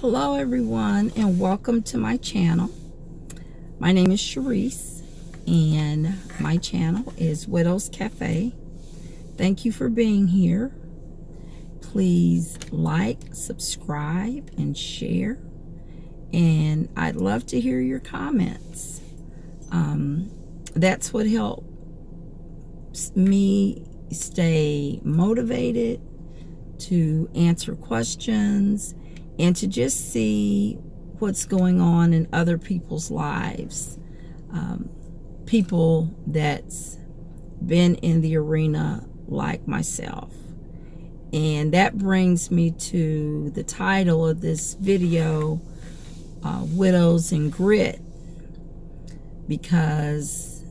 Hello everyone, and welcome to my channel. My name is Sharice and my channel is Widow's Cafe. Thank you for being here. Please like, subscribe, and share, and I'd love to hear your comments. That's what helps me stay motivated to answer questions and to just see what's going on in other people's lives. People that's been in the arena like myself. And that brings me to the title of this video, Widows and Grit. Because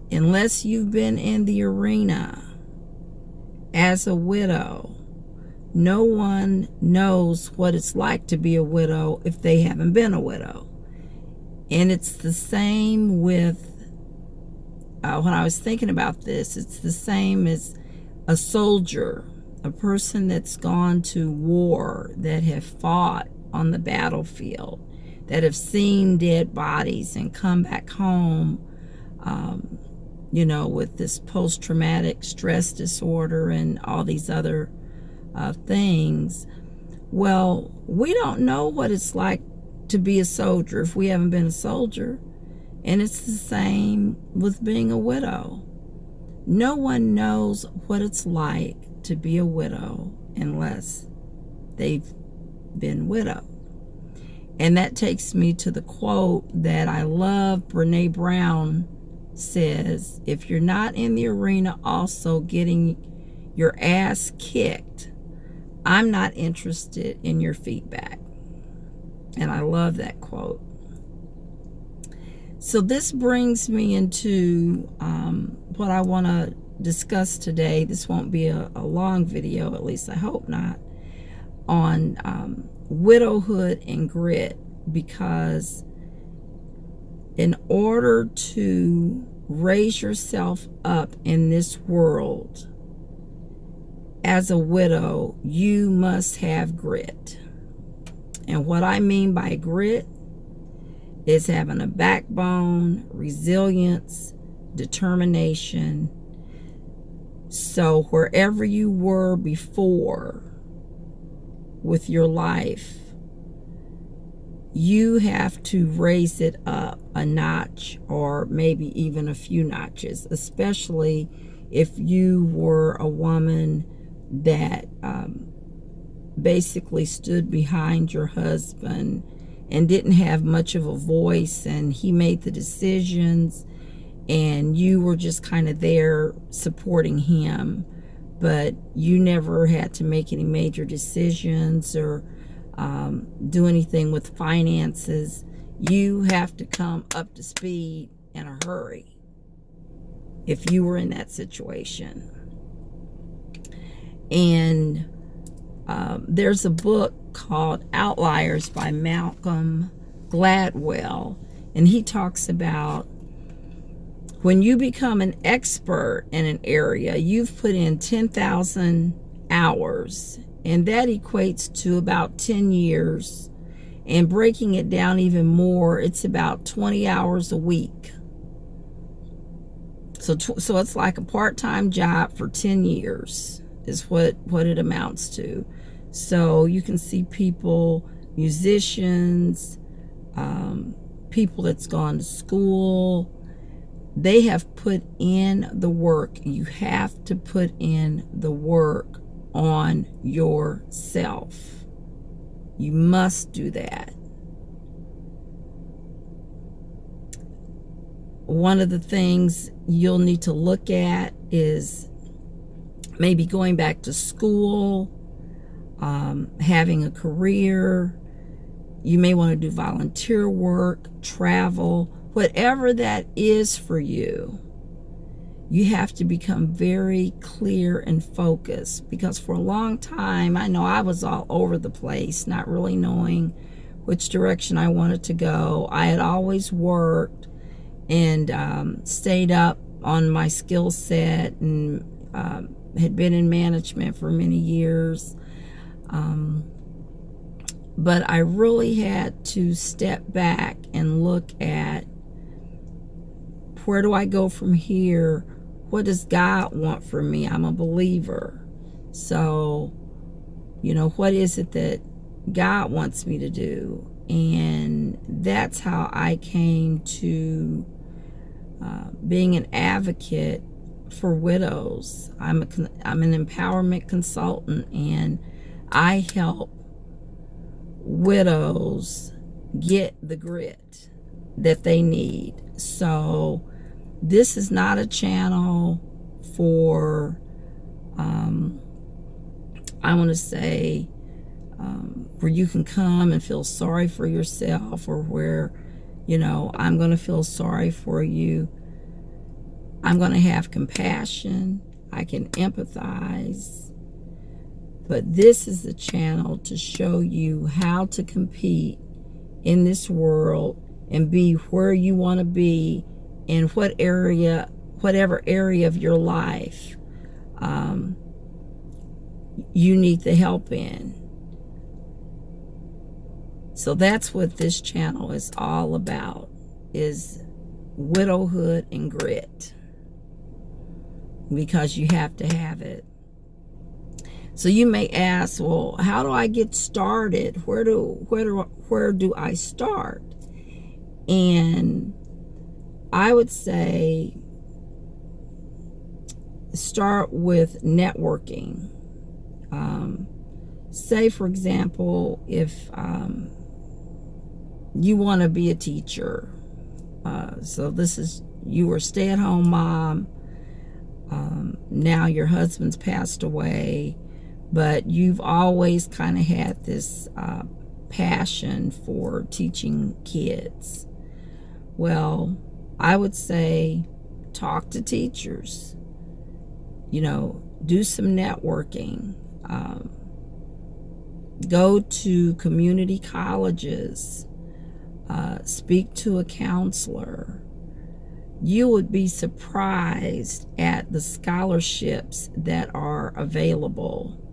unless you've been in the arena as a widow, no one knows what it's like to be a widow if they haven't been a widow. And it's the same with, when I was thinking about this, it's the same as a soldier, a person that's gone to war, that have fought on the battlefield, that have seen dead bodies and come back home, with this post-traumatic stress disorder and all these other things. Well, we don't know what it's like to be a soldier if we haven't been a soldier. And it's the same with being a widow. No one knows what it's like to be a widow unless they've been widowed. And that takes me to the quote that I love. Brene Brown says, if you're not in the arena also getting your ass kicked, I'm not interested in your feedback. And I love that quote. So this brings me into what I want to discuss today. This won't be a long video, at least I hope not, on widowhood and grit. Because in order to raise yourself up in this world as a widow, you must have grit. And what I mean by grit is having a backbone, resilience, determination. So wherever you were before with your life, you have to raise it up a notch, or maybe even a few notches, especially if you were a woman that basically stood behind your husband and didn't have much of a voice, and he made the decisions and you were just kind of there supporting him, but you never had to make any major decisions or do anything with finances. You have to come up to speed in a hurry if you were in that situation. And there's a book called Outliers by Malcolm Gladwell, and he talks about when you become an expert in an area, you've put in 10,000 hours, and that equates to about 10 years. And breaking it down even more, it's about 20 hours a week. So it's like a part-time job for 10 years is what it amounts to. So you can see people, musicians, people that's gone to school, they have put in the work. You have to put in the work on yourself. You must do that. One of the things you'll need to look at is maybe going back to school, having a career. You may want to do volunteer work, travel, whatever that is for you. You have to become very clear and focused, because for a long time, I know I was all over the place, not really knowing which direction I wanted to go. I had always worked and stayed up on my skill set, and had been in management for many years. But I really had to step back and look at, where do I go from here? What does God want from me? I'm a believer. So, what is it that God wants me to do? And that's how I came to being an advocate for widows. I'm an empowerment consultant, and I help widows get the grit that they need. So this is not a channel for, I want to say, where you can come and feel sorry for yourself, or where, I'm going to feel sorry for you. I'm going to have compassion. I can empathize. But this is the channel to show you how to compete in this world and be where you want to be in whatever area of your life you need the help in. So that's what this channel is all about, is widowhood and grit, because you have to have it. So you may ask, well, how do I get started? Where do I start? And I would say start with networking. Say, for example, if you want to be a teacher, so you were a stay-at-home mom, now your husband's passed away, but you've always kind of had this passion for teaching kids. Well, I would say talk to teachers, do some networking, go to community colleges, speak to a counselor. You would be surprised at the scholarships that are available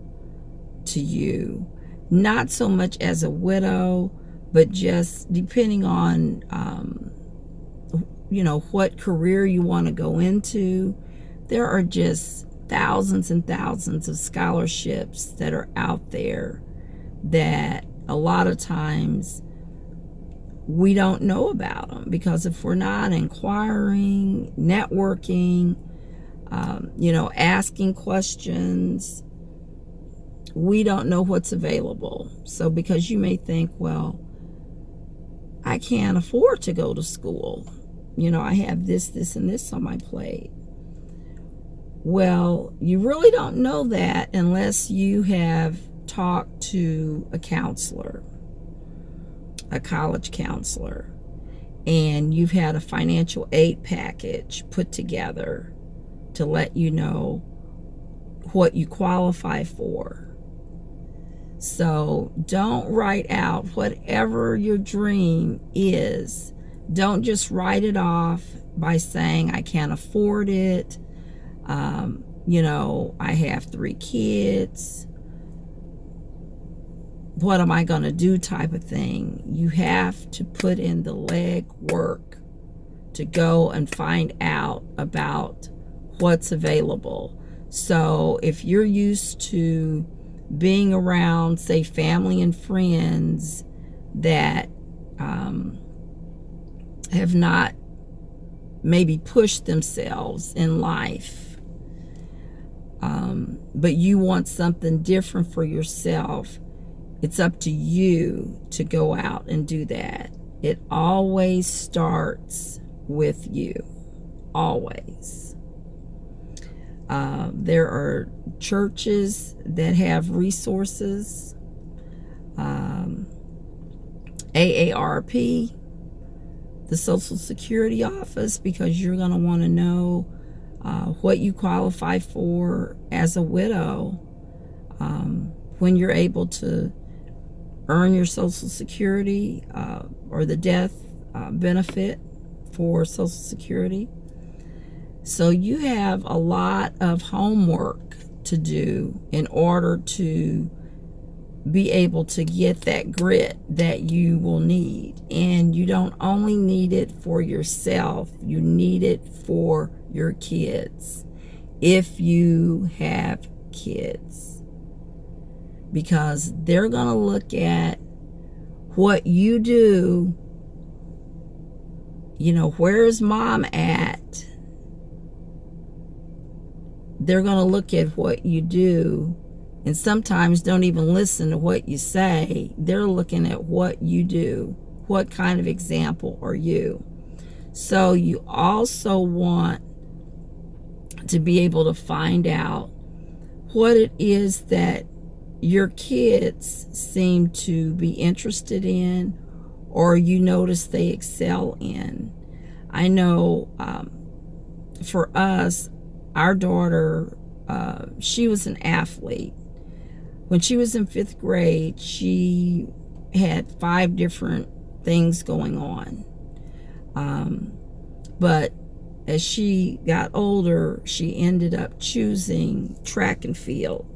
to you, not so much as a widow, but just depending on what career you want to go into. There are just thousands and thousands of scholarships that are out there that a lot of times we don't know about them, because if we're not inquiring, networking, asking questions, we don't know what's available. So because you may think, well, I can't afford to go to school. I have this, and this on my plate. Well, you really don't know that unless you have talked to a counselor, a college counselor, and you've had a financial aid package put together to let you know what you qualify for. So don't write out whatever your dream is. Don't just write it off by saying, I can't afford it. I have 3 kids. What am I going to do type of thing. You have to put in the leg work to go and find out about what's available. So if you're used to being around, say, family and friends that have not maybe pushed themselves in life, but you want something different for yourself, it's up to you to go out and do that. It always starts with you. Always. There are churches that have resources. AARP, the Social Security office, because you're going to want to know what you qualify for as a widow when you're able to earn your Social Security or the death benefit for Social Security. So you have a lot of homework to do in order to be able to get that grit that you will need. And you don't only need it for yourself, you need it for your kids, if you have kids, because they're going to look at what you do. You know, where's mom at? They're going to look at what you do, and sometimes don't even listen to what you say. They're looking at what you do. What kind of example are you? So you also want to be able to find out what it is that your kids seem to be interested in, or you notice they excel in. I know for us, our daughter, she was an athlete. When she was in 5th grade, she had 5 different things going on. But as she got older, she ended up choosing track and field.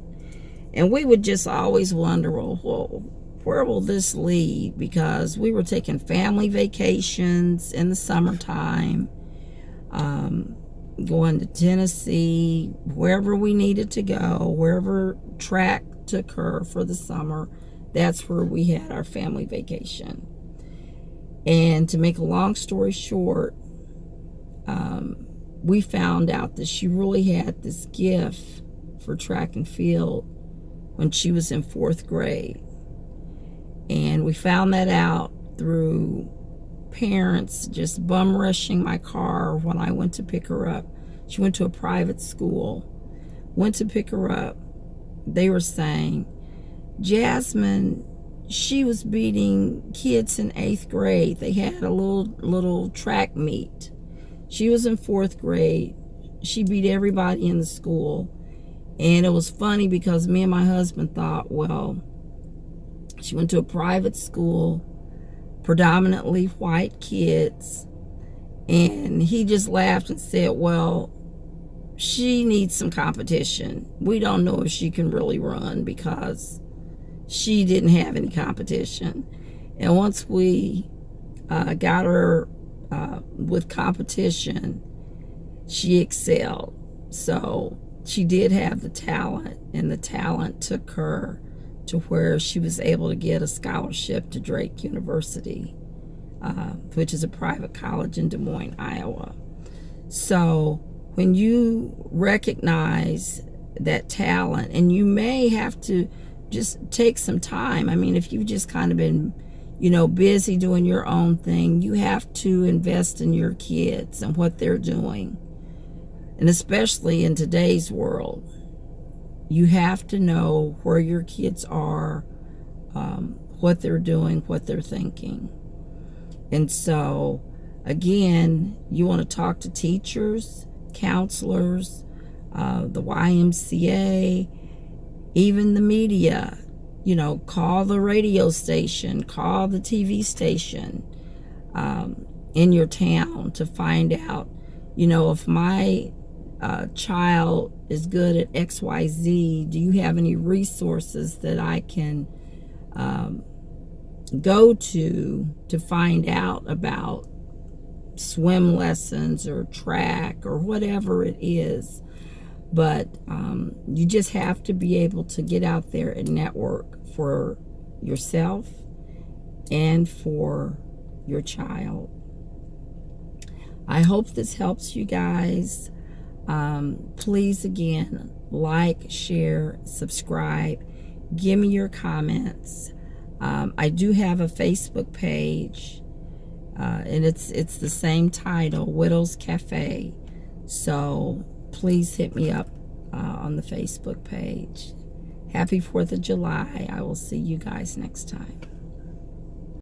And we would just always wonder, well, where will this lead? Because we were taking family vacations in the summertime, going to Tennessee, wherever we needed to go, wherever track took her for the summer, that's where we had our family vacation. And to make a long story short, we found out that she really had this gift for track and field when she was in 4th grade. And we found that out through parents just bum rushing my car when I went to pick her up. She went to a private school. Went to pick her up. They were saying, Jasmine, she was beating kids in 8th grade. They had a little track meet. She was in 4th grade. She beat everybody in the school. And it was funny because me and my husband thought, well, she went to a private school, predominantly white kids. And he just laughed and said, well, she needs some competition. We don't know if she can really run because she didn't have any competition. And once we got her with competition, she excelled. So she did have the talent, and the talent took her to where she was able to get a scholarship to Drake University, which is a private college in Des Moines, Iowa. So when you recognize that talent, and you may have to just take some time. I mean, if you've just kind of been, busy doing your own thing, you have to invest in your kids and what they're doing. And especially in today's world, you have to know where your kids are, what they're doing, what they're thinking. And so, again, you want to talk to teachers, counselors, the YMCA, even the media. Call the radio station, call the TV station in your town to find out, if my child is good at XYZ, do you have any resources that I can go to find out about swim lessons or track or whatever it is? But you just have to be able to get out there and network for yourself and for your child. I hope this helps you guys. Please, again, like, share, subscribe. Give me your comments. I do have a Facebook page, and it's the same title, Widows Cafe. So please hit me up on the Facebook page. Happy 4th of July. I will see you guys next time.